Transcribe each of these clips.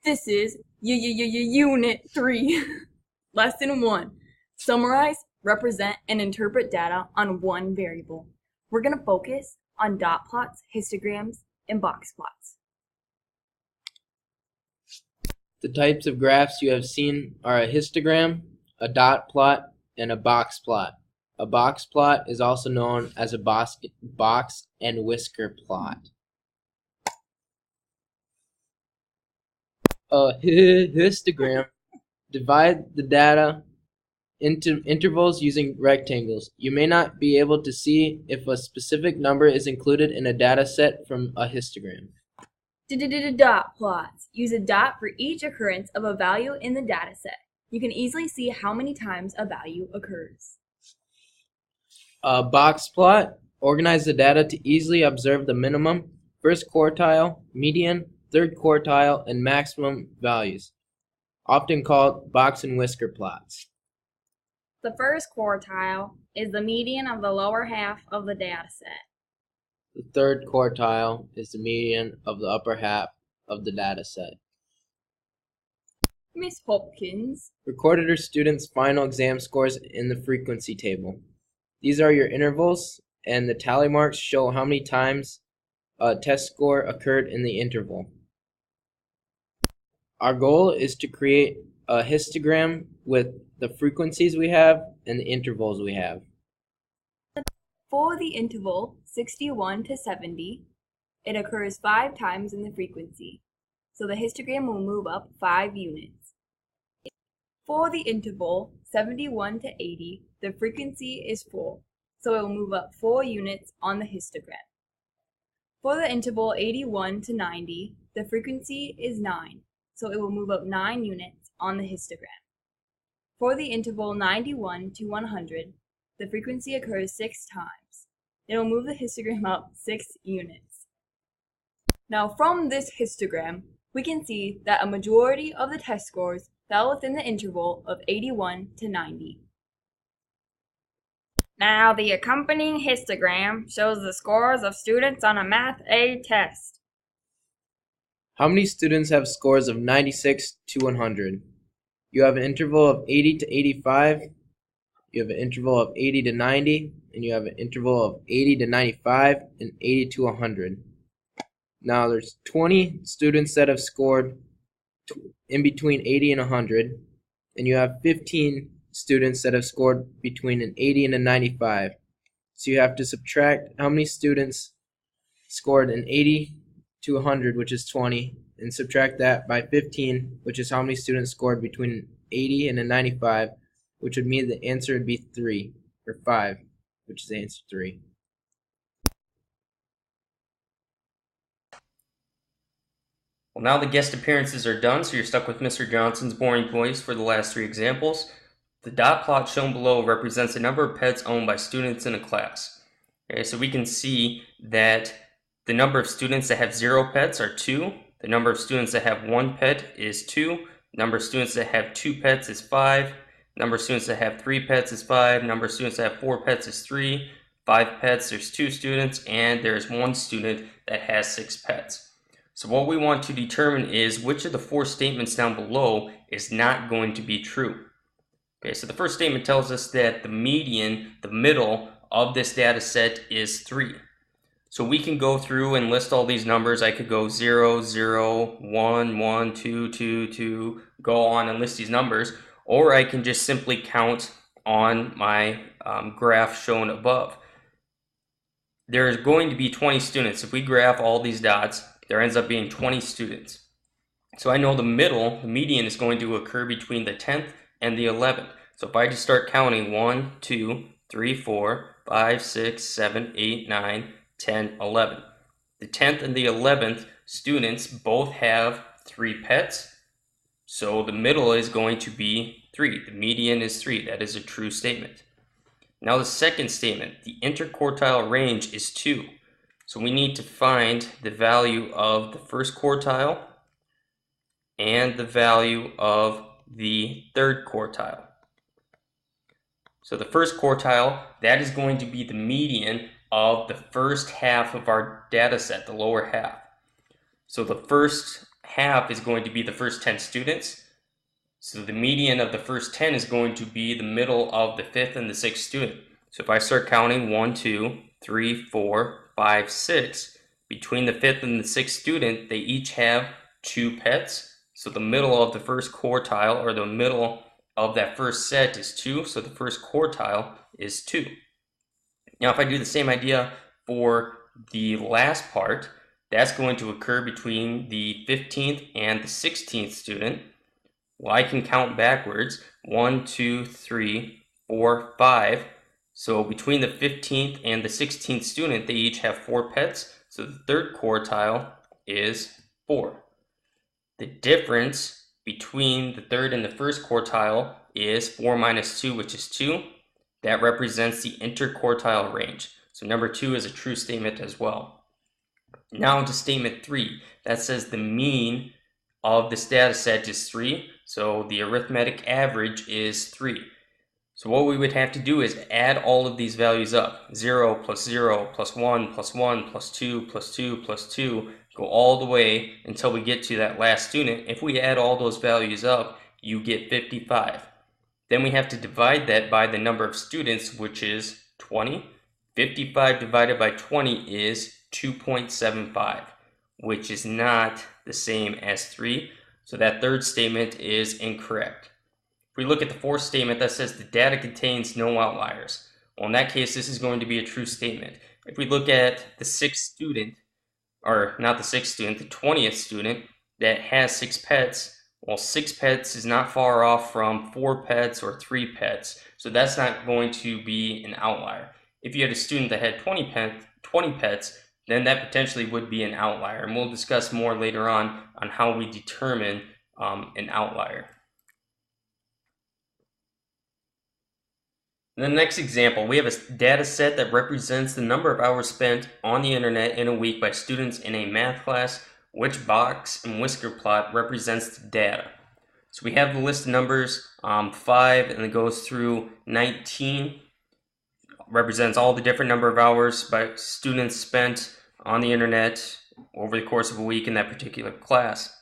This is Unit 3, Lesson 1. Summarize, represent, and interpret data on one variable. We're going to focus on dot plots, histograms, and box plots. The types of graphs you have seen are a histogram, a dot plot, and a box plot. A box plot is also known as a box and whisker plot. A histogram divides the data into intervals using rectangles. You may not be able to see if a specific number is included in a data set from a histogram. Dot plots use a dot for each occurrence of a value in the data set. You can easily see how many times a value occurs. A box plot organizes the data to easily observe the minimum, first quartile, median, third quartile, and maximum values, often called box and whisker plots. The first quartile is the median of the lower half of the data set. The third quartile is the median of the upper half of the data set. Miss Hopkins Recorded are students' final exam scores in the frequency table. These are your intervals, and the tally marks show how many times a test score occurred in the interval. Our goal is to create a histogram with the frequencies we have and the intervals we have. For the interval 61 to 70, it occurs 5 times in the frequency, so the histogram will move up 5 units. For the interval 71 to 80, the frequency is 4, so it will move up 4 units on the histogram. For the interval 81 to 90, the frequency is 9, so it will move up 9 units on the histogram. For the interval 91 to 100, the frequency occurs 6 times. It will move the histogram up 6 units. Now from this histogram, we can see that a majority of the test scores fell within the interval of 81 to 90. Now the accompanying histogram shows the scores of students on a Math A test. How many students have scores of 96 to 100? You have an interval of 80 to 85, you have an interval of 80 to 90, and you have an interval of 80 to 95 and 80 to 100. Now there's 20 students that have scored in between 80 and 100, and you have 15 students that have scored between an 80 and a 95. So you have to subtract how many students scored an 80 to 100, which is 20, and subtract that by 15, which is how many students scored between 80 and a 95, which would mean the answer would be 3, or 5, which is the answer 3. Well, now the guest appearances are done, so you're stuck with Mr. Johnson's boring voice for the last 3 examples. The dot plot shown below represents the number of pets owned by students in a class. Okay, so we can see that the number of students that have 0 pets are 2. The number of students that have 1 pet is 2. The number of students that have 2 pets is 5. The number of students that have 3 pets is 5. The number of students that have 4 pets is 3. 5 pets, there's 2 students, and there's 1 student that has 6 pets. So what we want to determine is which of the 4 statements down below is not going to be true. Okay, so the first statement tells us that the median, the middle of this data set is 3. So we can go through and list all these numbers. I could go 0, 0, 1, 1, 2, 2, 2, go on and list these numbers, or I can just simply count on my graph shown above. There's going to be 20 students. If we graph all these dots, there ends up being 20 students. So I know the middle, the median, is going to occur between the 10th and the 11th. So if I just start counting 1, 2, 3, 4, 5, 6, 7, 8, 9, 10, 11. The 10th and the 11th students both have 3 pets. So the middle is going to be 3. The median is 3. That is a true statement. Now the second statement, the interquartile range is 2. So we need to find the value of the first quartile and the value of the third quartile. So the first quartile, that is going to be the median of the first half of our data set, the lower half. So the first half is going to be the first 10 students. So the median of the first 10 is going to be the middle of the 5th and the 6th student. So if I start counting 1, 2, 3, 4, 5, 6, between the 5th and the 6th student, they each have 2 pets. So the middle of the first quartile, or the middle of that first set, is 2. So the first quartile is 2. Now if I do the same idea for the last part, that's going to occur between the 15th and the 16th student. Well, I can count backwards. 1, 2, 3, 4, 5. So between the 15th and the 16th student, they each have 4 pets. So the third quartile is 4. The difference between the third and the first quartile is 4 minus 2, which is 2. That represents the interquartile range. So number 2 is a true statement as well. Now to statement 3. That says the mean of this data set is 3. So the arithmetic average is 3. So what we would have to do is add all of these values up. 0 plus 0 plus 1 plus 1 plus 2 plus 2 plus 2. Go all the way until we get to that last student. If we add all those values up, you get 55. Then we have to divide that by the number of students, which is 20. 55 divided by 20 is 2.75, which is not the same as 3. So that third statement is incorrect. If we look at the fourth statement that says the data contains no outliers, well, in that case, this is going to be a true statement. If we look at the 6th student, or not the 6th student, the 20th student that has 6 pets, well, 6 pets is not far off from 4 pets or 3 pets, so that's not going to be an outlier. If you had a student that had 20 pets, then that potentially would be an outlier, and we'll discuss more later on how we determine an outlier. In the next example, we have a data set that represents the number of hours spent on the internet in a week by students in a math class. Which box and whisker plot represents the data? So we have the list of numbers, 5, and it goes through 19. Represents all the different number of hours by students spent on the internet over the course of a week in that particular class.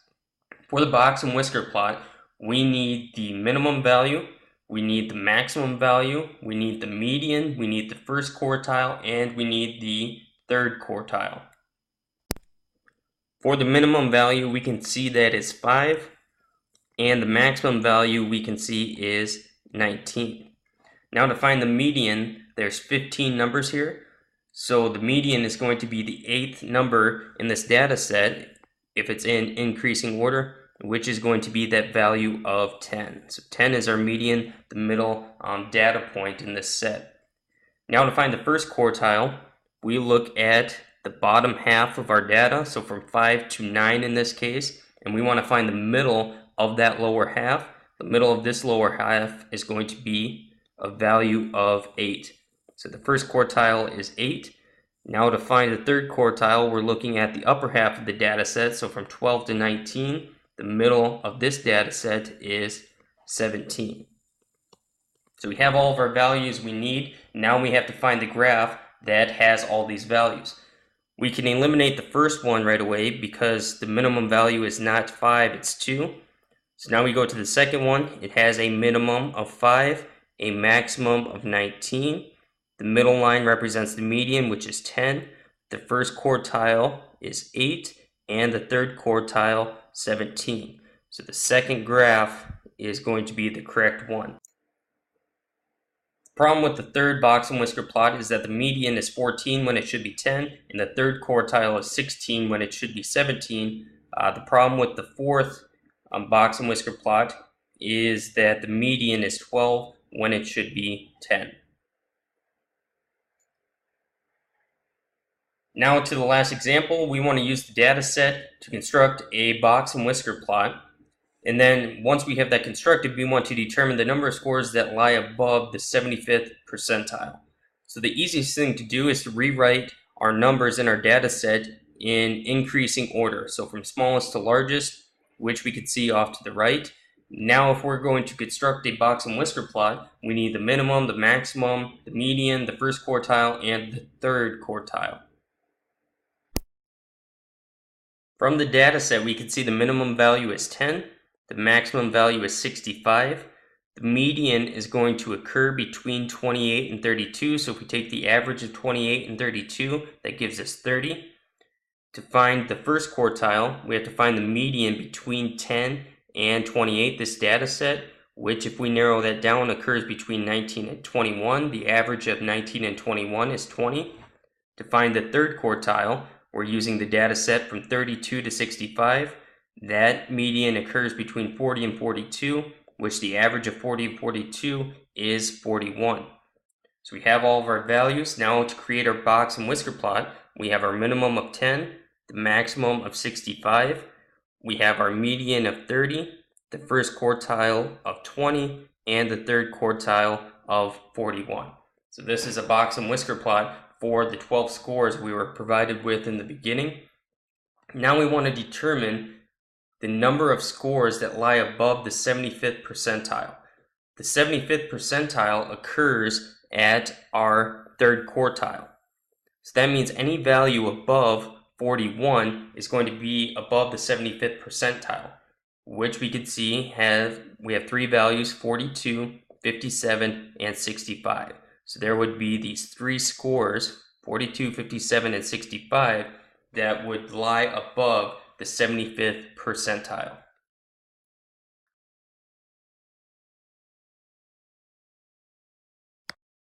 For the box and whisker plot, we need the minimum value, we need the maximum value, we need the median, we need the first quartile, and we need the third quartile. For the minimum value, we can see that is 5, and the maximum value we can see is 19. Now to find the median, there's 15 numbers here. So the median is going to be the 8th number in this data set, if it's in increasing order, which is going to be that value of 10. So 10 is our median, the middle data point in this set. Now to find the first quartile, we look at the bottom half of our data, so from 5 to 9 in this case, and we want to find the middle of that lower half. The middle of this lower half is going to be a value of 8. So the first quartile is 8. Now to find the third quartile, we're looking at the upper half of the data set, so from 12 to 19. The middle of this data set is 17. So we have all of our values we need. Now we have to find the graph that has all these values. We can eliminate the first one right away because the minimum value is not 5, it's 2. So now we go to the second one. It has a minimum of 5, a maximum of 19. The middle line represents the median, which is 10. The first quartile is 8, and the third quartile, 17. So the second graph is going to be the correct one. The problem with the third box and whisker plot is that the median is 14 when it should be 10, and the third quartile is 16 when it should be 17. The problem with the fourth box and whisker plot is that the median is 12 when it should be 10. Now to the last example, we want to use the data set to construct a box and whisker plot. And then once we have that constructed, we want to determine the number of scores that lie above the 75th percentile. So the easiest thing to do is to rewrite our numbers in our data set in increasing order. So from smallest to largest, which we can see off to the right. Now if we're going to construct a box and whisker plot, we need the minimum, the maximum, the median, the first quartile, and the third quartile. From the data set, we can see the minimum value is 10, the maximum value is 65. The median is going to occur between 28 and 32, so if we take the average of 28 and 32, that gives us 30. To find the first quartile, we have to find the median between 10 and 28, this data set, which if we narrow that down occurs between 19 and 21. The average of 19 and 21 is 20. To find the third quartile, we're using the data set from 32 to 65. That median occurs between 40 and 42, which the average of 40 and 42 is 41. So we have all of our values. Now to create our box and whisker plot, we have our minimum of 10, the maximum of 65. We have our median of 30, the first quartile of 20, and the third quartile of 41. So this is a box and whisker plot for the 12 scores we were provided with in the beginning. Now we want to determine the number of scores that lie above the 75th percentile. The 75th percentile occurs at our third quartile. So that means any value above 41 is going to be above the 75th percentile, which we could see we have three values, 42, 57, and 65. So there would be these three scores, 42, 57, and 65, that would lie above the 75th percentile.